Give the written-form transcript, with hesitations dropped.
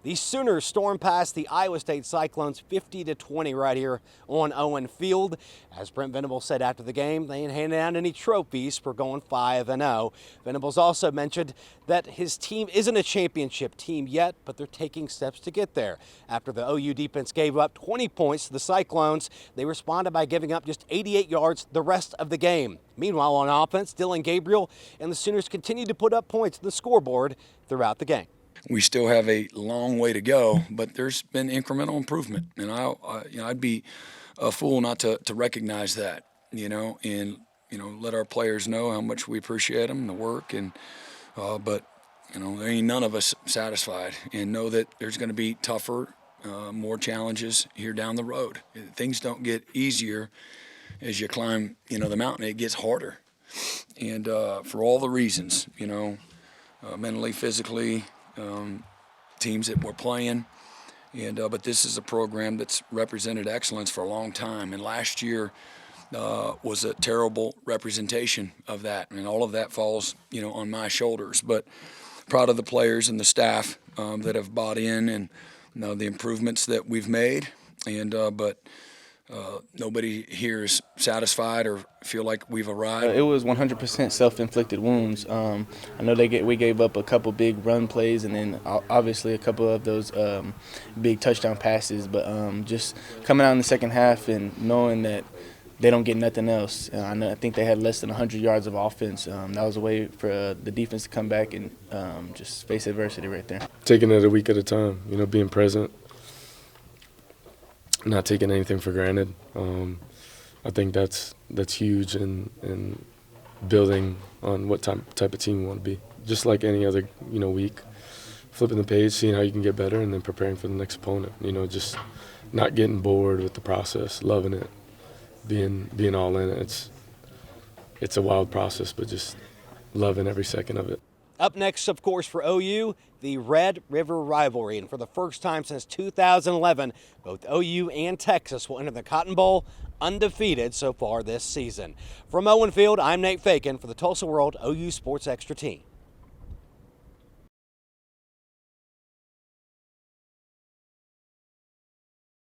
The Sooners stormed past the Iowa State Cyclones 50-20 right here on Owen Field. As Brent Venables said after the game, they ain't handing out any trophies for going 5-0. Venables also mentioned that his team isn't a championship team yet, but they're taking steps to get there. After the OU defense gave up 20 points to the Cyclones, they responded by giving up just 88 yards the rest of the game. Meanwhile, on offense, Dylan Gabriel and the Sooners continued to put up points on the scoreboard throughout the game. We still have a long way to go, but there's been incremental improvement, and I'd be a fool not to recognize that, and let our players know how much we appreciate them, the work, and but there ain't none of us satisfied, and know that there's going to be tougher, more challenges here down the road. Things don't get easier as you climb, the mountain. It gets harder, and for all the reasons, mentally, physically. Teams that we're playing, and but this is a program that's represented excellence for a long time, and last year was a terrible representation of that, and all of that falls on my shoulders, but proud of the players and the staff that have bought in, and the improvements that we've made, and but nobody here is satisfied or feel like we've arrived. It was 100% self-inflicted wounds. I know we gave up a couple big run plays, and then obviously a couple of those big touchdown passes. But just coming out in the second half and knowing that they don't get nothing else. I think they had less than 100 yards of offense. That was a way for the defense to come back and just face adversity right there. Taking it a week at a time, being present. Not taking anything for granted. I think that's huge in building on what type of team you want to be. Just like any other week, flipping the page, seeing how you can get better, and then preparing for the next opponent. Just not getting bored with the process, loving it, being all in it. It's a wild process, but just loving every second of it. Up next, of course, for OU, the Red River rivalry. And for the first time since 2011, both OU and Texas will enter the Cotton Bowl undefeated so far this season. From Owen Field, I'm Nate Feken for the Tulsa World OU Sports Extra team.